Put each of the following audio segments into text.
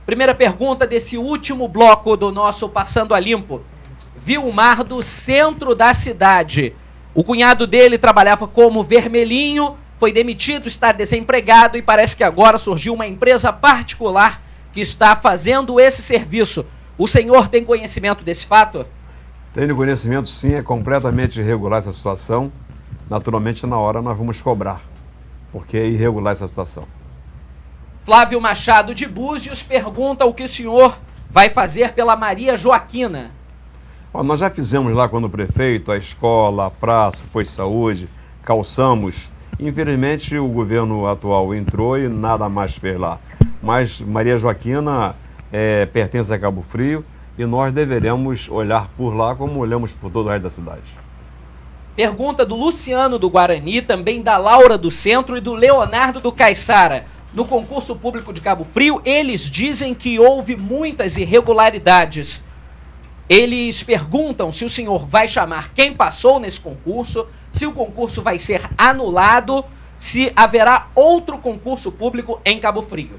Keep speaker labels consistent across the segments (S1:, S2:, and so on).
S1: Primeira pergunta desse último bloco do nosso Passando a Limpo. Vilmar, do centro da cidade. O cunhado dele trabalhava como vermelhinho, foi demitido, está desempregado e parece que agora surgiu uma empresa particular que está fazendo esse serviço. O senhor tem conhecimento desse fato?
S2: Tenho conhecimento, sim, é completamente irregular essa situação. Naturalmente, na hora nós vamos cobrar, porque é irregular essa situação.
S1: Flávio Machado de Búzios pergunta o que o senhor vai fazer pela Maria Joaquina.
S2: Nós já fizemos lá quando o prefeito, a escola, a praça, o posto de saúde, calçamos. Infelizmente, o governo atual entrou e nada mais fez lá. Mas Maria Joaquina pertence a Cabo Frio e nós deveremos olhar por lá como olhamos por todo o resto da cidade.
S1: Pergunta do Luciano do Guarani, também da Laura do Centro e do Leonardo do Caiçara. No concurso público de Cabo Frio, eles dizem que houve muitas irregularidades. Eles perguntam se o senhor vai chamar quem passou nesse concurso, se o concurso vai ser anulado, se haverá outro concurso público em Cabo Frio.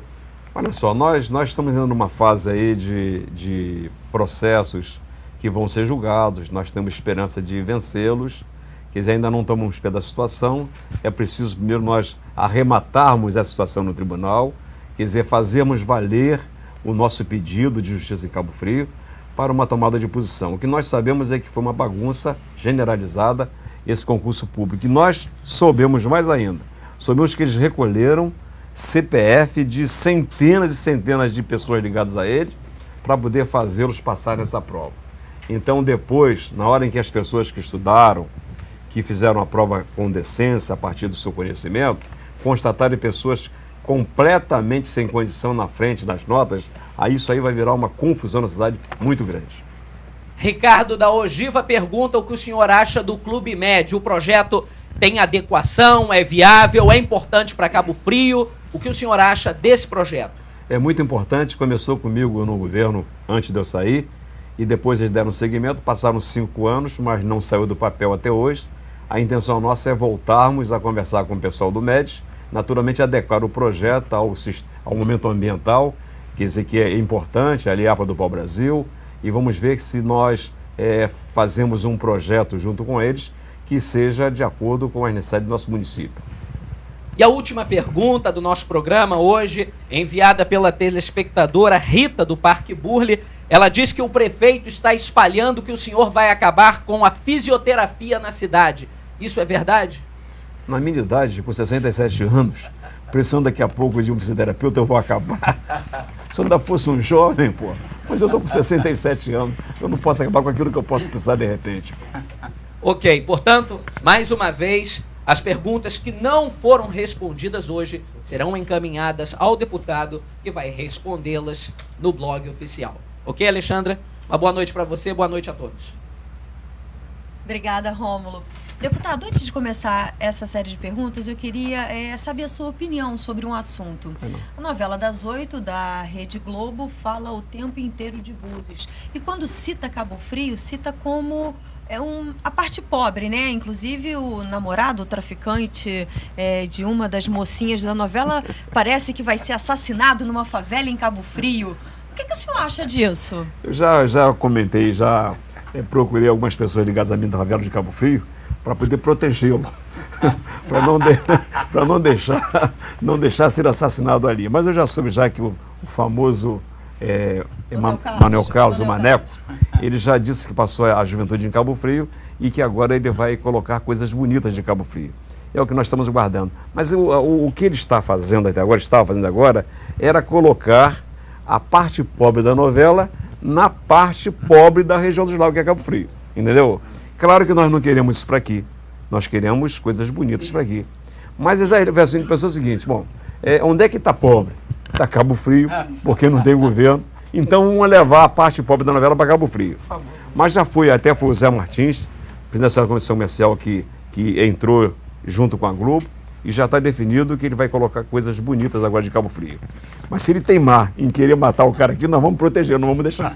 S2: Olha só, nós estamos indo numa fase aí de processos que vão ser julgados, nós temos esperança de vencê-los, quer dizer, ainda não estamos pé da situação, é preciso primeiro nós arrematarmos essa situação no tribunal, quer dizer, fazermos valer o nosso pedido de justiça em Cabo Frio para uma tomada de posição. O que nós sabemos é que foi uma bagunça generalizada esse concurso público. E nós soubemos mais ainda, soubemos que eles recolheram CPF de centenas e centenas de pessoas ligadas a ele para poder fazê-los passar nessa prova. Então depois, na hora em que as pessoas que estudaram, que fizeram a prova com decência a partir do seu conhecimento, constatarem pessoas completamente sem condição na frente das notas, aí isso aí vai virar uma confusão na cidade muito grande.
S1: Ricardo da Ogiva pergunta o que o senhor acha do Clube Med. O projeto tem adequação, é viável, é importante para Cabo Frio? O que o senhor acha desse projeto?
S2: É muito importante, começou comigo no governo antes de eu sair, e depois eles deram seguimento, passaram 5 anos, mas não saiu do papel até hoje. A intenção nossa é voltarmos a conversar com o pessoal do MED, naturalmente adequar o projeto ao momento ambiental, quer dizer que é importante, aliar para do pau-brasil, e vamos ver se nós fazemos um projeto junto com eles que seja de acordo com as necessidades do nosso município.
S1: E a última pergunta do nosso programa hoje, enviada pela telespectadora Rita do Parque Burle, ela diz que o prefeito está espalhando que o senhor vai acabar com a fisioterapia na cidade. Isso é verdade?
S2: Na minha idade, com 67 anos, precisando daqui a pouco de um fisioterapeuta, eu vou acabar. Se eu ainda fosse um jovem, pô, mas eu estou com 67 anos, eu não posso acabar com aquilo que eu posso precisar de repente.
S1: Ok, portanto, mais uma vez, as perguntas que não foram respondidas hoje serão encaminhadas ao deputado que vai respondê-las no blog oficial. Ok, Alexandra? Uma boa noite para você, boa noite a todos.
S3: Obrigada, Rômulo. Deputado, antes de começar essa série de perguntas, eu queria saber a sua opinião sobre um assunto. A novela das 8 da Rede Globo fala o tempo inteiro de Búzios. E quando cita Cabo Frio, cita como a parte pobre, né? Inclusive o namorado, o traficante de uma das mocinhas da novela, parece que vai ser assassinado numa favela em Cabo Frio. O que o senhor acha disso?
S2: Eu já comentei, procurei algumas pessoas ligadas a mim da favela de Cabo Frio para poder protegê-lo, para não deixar ser assassinado ali. Mas eu já soube já que o famoso Manuel Carlos, o Maneco, ele já disse que passou a juventude em Cabo Frio e que agora ele vai colocar coisas bonitas de Cabo Frio. É o que nós estamos guardando. Mas o que ele estava fazendo agora, era colocar a parte pobre da novela na parte pobre da região dos lagos, que é Cabo Frio. Entendeu? Claro que nós não queremos isso para aqui. Nós queremos coisas bonitas para aqui. Mas a versão pensou o seguinte, onde é que está pobre? Está Cabo Frio, porque não tem governo. Então vamos levar a parte pobre da novela para Cabo Frio. Mas até foi o Zé Martins, presidente da Comissão Comercial, que entrou junto com a Globo, e já está definido que ele vai colocar coisas bonitas agora de Cabo Frio. Mas se ele teimar em querer matar o cara aqui, nós vamos proteger, não vamos deixar.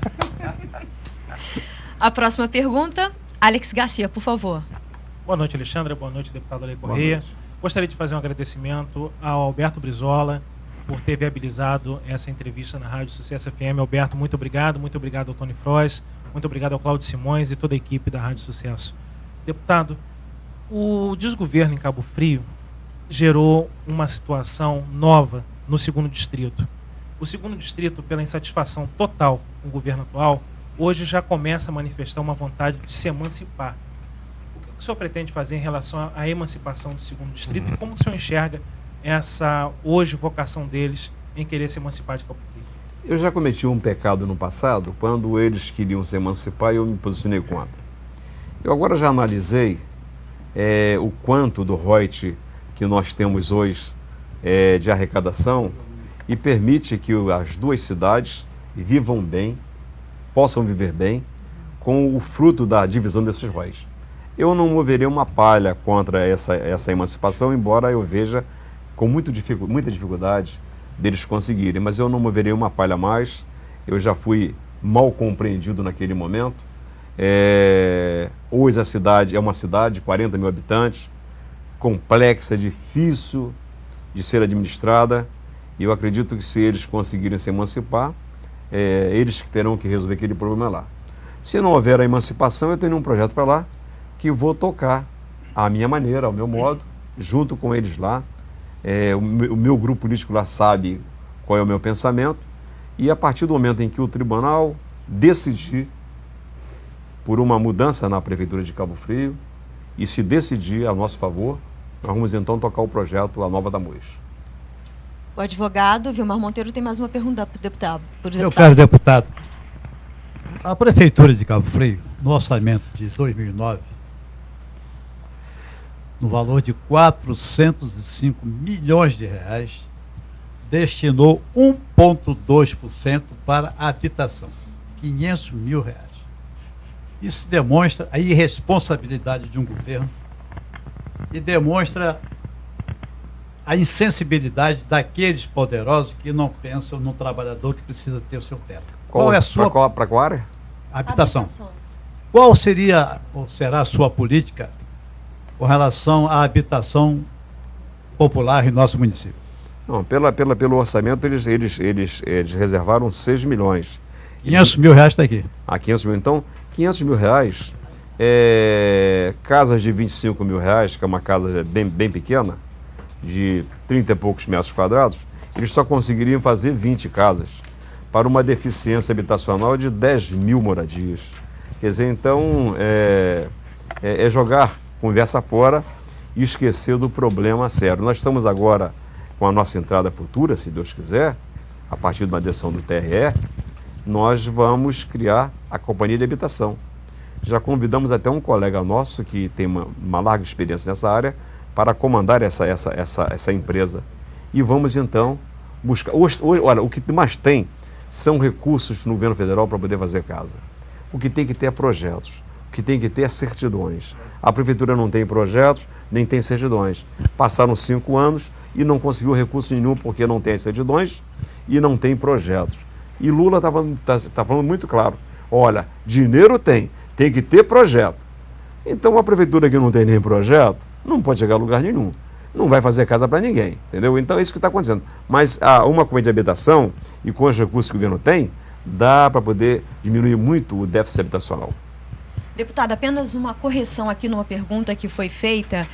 S3: A próxima pergunta, Alex Garcia, por favor.
S4: Boa noite, Alexandra. Boa noite, deputado Ale Correia. Gostaria de fazer um agradecimento ao Alberto Brizola, por ter viabilizado essa entrevista na Rádio Sucesso FM. Alberto, muito obrigado ao Tony Frois, muito obrigado ao Cláudio Simões e toda a equipe da Rádio Sucesso. Deputado, o desgoverno em Cabo Frio gerou uma situação nova no 2º Distrito. O 2º Distrito, pela insatisfação total com o governo atual, hoje já começa a manifestar uma vontade de se emancipar. O que o senhor pretende fazer em relação à emancipação do 2º Distrito e como o senhor enxerga essa, hoje, vocação deles em querer se emancipar de Cabo Frio?
S2: Eu já cometi um pecado no passado, quando eles queriam se emancipar e eu me posicionei contra. Eu agora já analisei o quanto do ROIT que nós temos hoje de arrecadação e permite que as duas cidades vivam bem, possam viver bem, com o fruto da divisão desses ROIs. Eu não moverei uma palha contra essa emancipação, embora eu veja com muita dificuldade deles conseguirem, mas eu não moverei uma palha a mais. Eu já fui mal compreendido naquele momento. Hoje a cidade é uma cidade de 40 mil habitantes, complexa, difícil de ser administrada, e eu acredito que se eles conseguirem se emancipar, eles que terão que resolver aquele problema lá. Se não houver a emancipação, eu tenho um projeto para lá, que vou tocar à minha maneira, ao meu modo, junto com eles lá. O meu grupo político lá sabe qual é o meu pensamento, e a partir do momento em que o tribunal decidir por uma mudança na Prefeitura de Cabo Frio, e se decidir a nosso favor, nós vamos então tocar o projeto A Nova da Mois.
S3: O advogado Vilmar Monteiro tem mais uma pergunta para o deputado.
S5: Meu caro deputado, a Prefeitura de Cabo Frio, no orçamento de 2009, no valor de 405 milhões de reais, destinou 1,2% para a habitação, 500 mil reais. Isso demonstra a irresponsabilidade de um governo e demonstra a insensibilidade daqueles poderosos que não pensam no trabalhador que precisa ter o seu teto. Qual é a sua...
S2: Para qual área?
S5: Habitação. Qual seria ou será a sua política com relação à habitação popular em nosso município?
S2: Não, pelo orçamento, eles reservaram 6 milhões.
S5: 500 mil reais está aqui.
S2: 500 mil. Então, 500 mil reais, casas de 25 mil reais, que é uma casa bem pequena, de 30 e poucos metros quadrados, eles só conseguiriam fazer 20 casas para uma deficiência habitacional de 10 mil moradias. Quer dizer, então, é jogar conversa fora e esquecer do problema sério. Nós estamos agora com a nossa entrada futura, se Deus quiser, a partir de uma decisão do TRE, nós vamos criar a Companhia de Habitação. Já convidamos até um colega nosso que tem uma larga experiência nessa área para comandar essa empresa. E vamos então buscar... Olha, o que mais tem são recursos no governo federal para poder fazer casa. O que tem que ter é projetos, o que tem que ter é certidões. A prefeitura não tem projetos, nem tem certidões. Passaram 5 anos e não conseguiu recurso nenhum porque não tem certidões e não tem projetos. E Lula está falando muito claro, olha, dinheiro tem que ter projeto. Então uma prefeitura que não tem nem projeto, não pode chegar a lugar nenhum. Não vai fazer casa para ninguém, entendeu? Então é isso que está acontecendo. Mas uma companhia de habitação, e com os recursos que o governo tem, dá para poder diminuir muito o déficit habitacional.
S3: Deputado, apenas uma correção aqui numa pergunta que foi feita.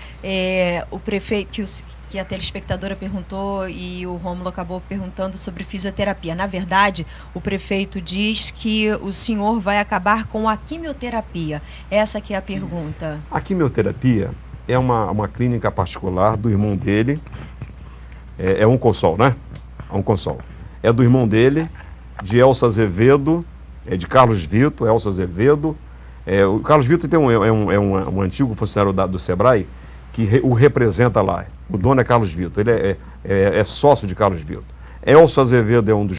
S3: O prefeito, que a telespectadora perguntou e o Rômulo acabou perguntando sobre fisioterapia. Na verdade, o prefeito diz que o senhor vai acabar com a quimioterapia. Essa que é a pergunta. A
S2: quimioterapia é uma clínica particular do irmão dele. É um consol, né? É um consol. É do irmão dele, de Elcio Azevedo, de Carlos Vitor, Elcio Azevedo. O Carlos Vitor tem um antigo funcionário do Sebrae que o representa lá. O dono é Carlos Vitor, ele é sócio de Carlos Vitor. Elcio Azevedo é um dos